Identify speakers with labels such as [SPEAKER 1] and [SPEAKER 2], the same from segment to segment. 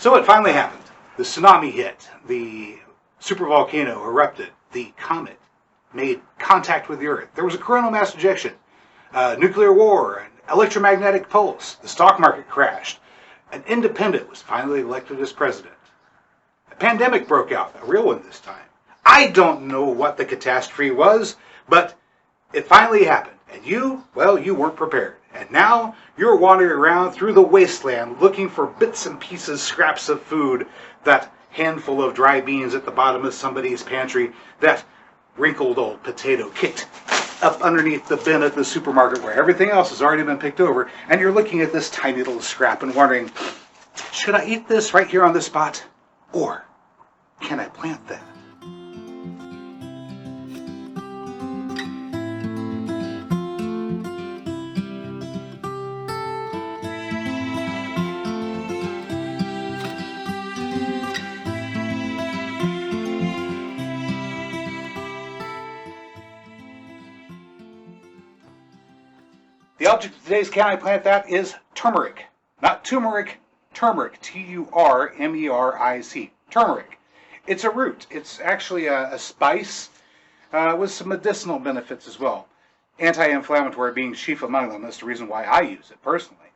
[SPEAKER 1] So it finally happened. The tsunami hit, the supervolcano erupted, the comet made contact with the Earth. There was a coronal mass ejection, nuclear war, an electromagnetic pulse. The stock market crashed. An independent was finally elected as president. A pandemic broke out, a real one this time. I don't know what the catastrophe was, but it finally happened. And you, well, you weren't prepared. And now you're wandering around through the wasteland looking for bits and pieces, scraps of food, that handful of dry beans at the bottom of somebody's pantry, that wrinkled old potato kicked up underneath the bin at the supermarket where everything else has already been picked over, and you're looking at this tiny little scrap and wondering, should I eat this right here on the spot? Or can I plant that? The object of today's Can I Plant That is turmeric. Not turmeric, turmeric, Turmeric. Turmeric. It's a root. It's actually a spice with some medicinal benefits as well. Anti-inflammatory being chief among them. That's the reason why I use it personally.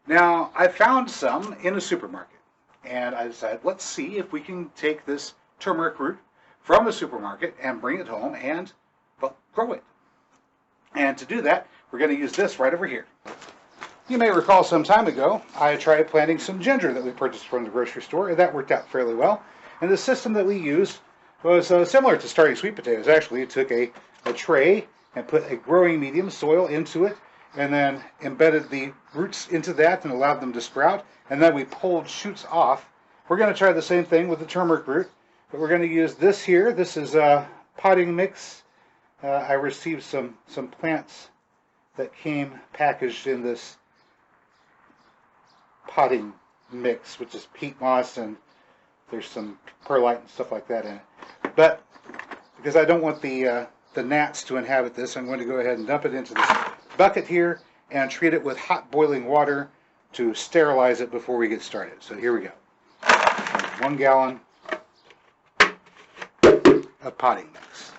[SPEAKER 1] Now, I found some in a supermarket, and I decided, let's see if we can take this turmeric root from a supermarket and bring it home and, well, grow it. And to do that, we're going to use this right over here. You may recall some time ago, I tried planting some ginger that we purchased from the grocery store, and that worked out fairly well. And the system that we used was similar to starting sweet potatoes. Actually, it took a tray and put a growing medium soil into it, and then embedded the roots into that and allowed them to sprout, and then we pulled shoots off. We're going to try the same thing with the turmeric root, but we're going to use this here. This is a potting mix. I received some plants that came packaged in this potting mix, which is peat moss, and there's some perlite and stuff like that in it. But because I don't want the gnats to inhabit this, I'm going to go ahead and dump it into this bucket here and treat it with hot boiling water to sterilize it before we get started. So here we go. 1 gallon of potting mix.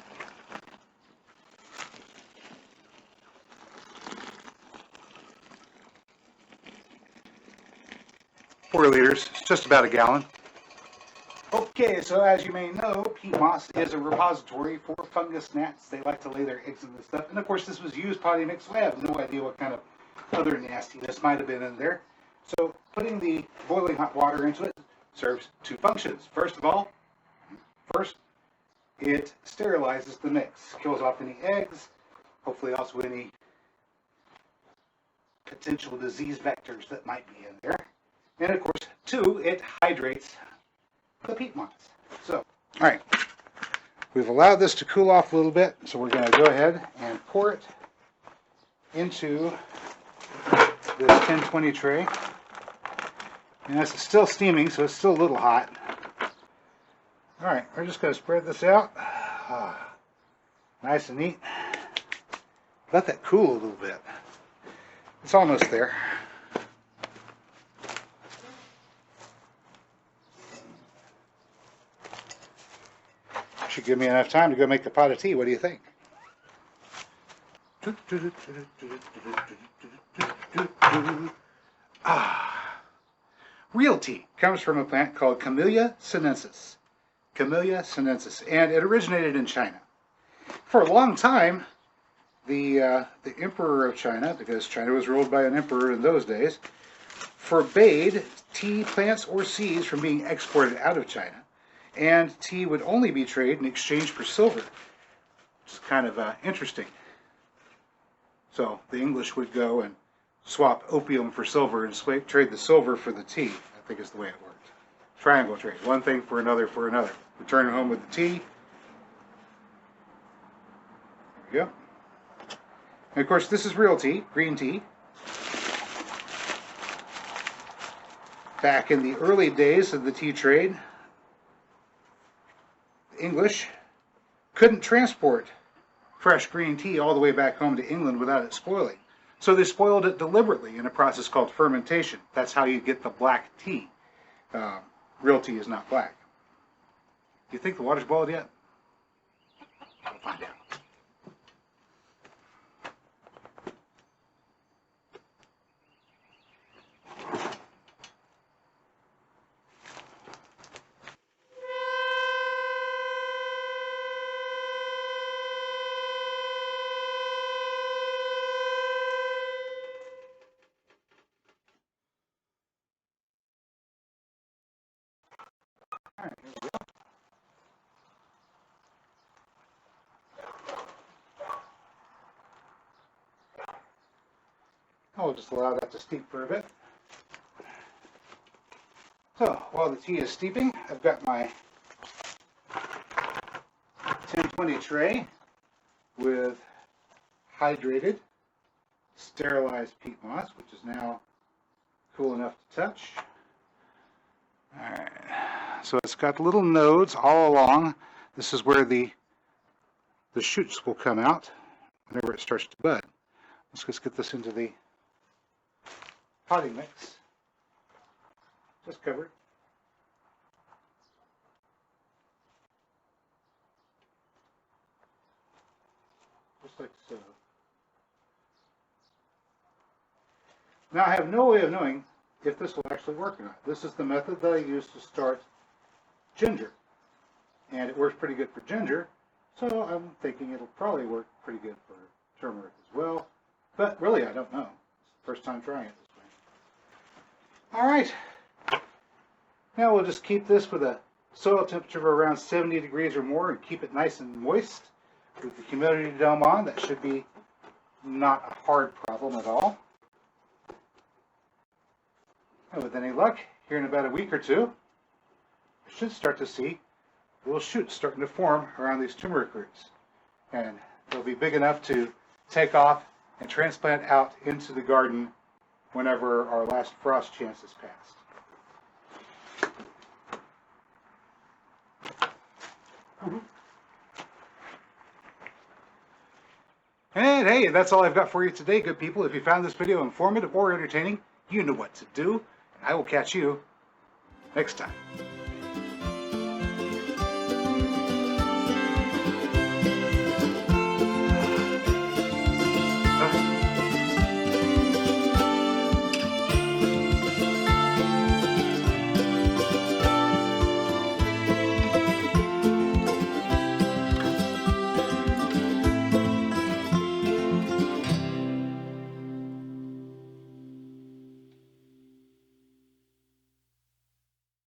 [SPEAKER 1] 4 liters, just about a gallon. Okay, so as you may know, peat moss is a repository for fungus gnats. They like to lay their eggs in this stuff. And of course, this was used potting mix, so I have no idea what kind of other nastiness might have been in there. So putting the boiling hot water into it serves 2 functions. First, it sterilizes the mix, kills off any eggs, hopefully also any potential disease vectors that might be in there. And of course, 2, it hydrates the peat moss. So, all right, we've allowed this to cool off a little bit, so we're going to go ahead and pour it into this 1020 tray. And it's still steaming, so it's still a little hot. All right, we're just going to spread this out. Nice and neat. Let that cool a little bit. It's almost there. Should give me enough time to go make a pot of tea. What do you think? Real tea comes from a plant called Camellia sinensis. Camellia sinensis, and it originated in China. For a long time, the emperor of China, because China was ruled by an emperor in those days, forbade tea plants or seeds from being exported out of China. And tea would only be traded in exchange for silver. It's kind of interesting. So the English would go and swap opium for silver and trade the silver for the tea. I think is the way it worked. Triangle trade. One thing for another for another. Return home with the tea. There we go. And of course, this is real tea, green tea. Back in the early days of the tea trade, English couldn't transport fresh green tea all the way back home to England without it spoiling. So they spoiled it deliberately in a process called fermentation. That's how you get the black tea. real tea is not black. Do you think the water's boiled yet? We'll find out. All right, here we go. I'll just allow that to steep for a bit. So, while the tea is steeping, I've got my 1020 tray with hydrated, sterilized peat moss, which is now cool enough to touch. Alright, so it's got little nodes all along. This is where the shoots will come out whenever it starts to bud. Let's just get this into the potting mix. Just covered. Just like so. Now I have no way of knowing if this will actually work or not. This is the method that I use to start ginger. And it works pretty good for ginger, so I'm thinking it'll probably work pretty good for turmeric as well. But really, I don't know. It's the first time trying it this way. Alright. Now we'll just keep this with a soil temperature of around 70 degrees or more and keep it nice and moist. With the humidity dome on, that should be not a hard problem at all. And with any luck, here in about a week or two, I should start to see little shoots starting to form around these turmeric roots. And they'll be big enough to take off and transplant out into the garden whenever our last frost chance is passed. And hey, that's all I've got for you today, good people. If you found this video informative or entertaining, you know what to do. And I will catch you next time.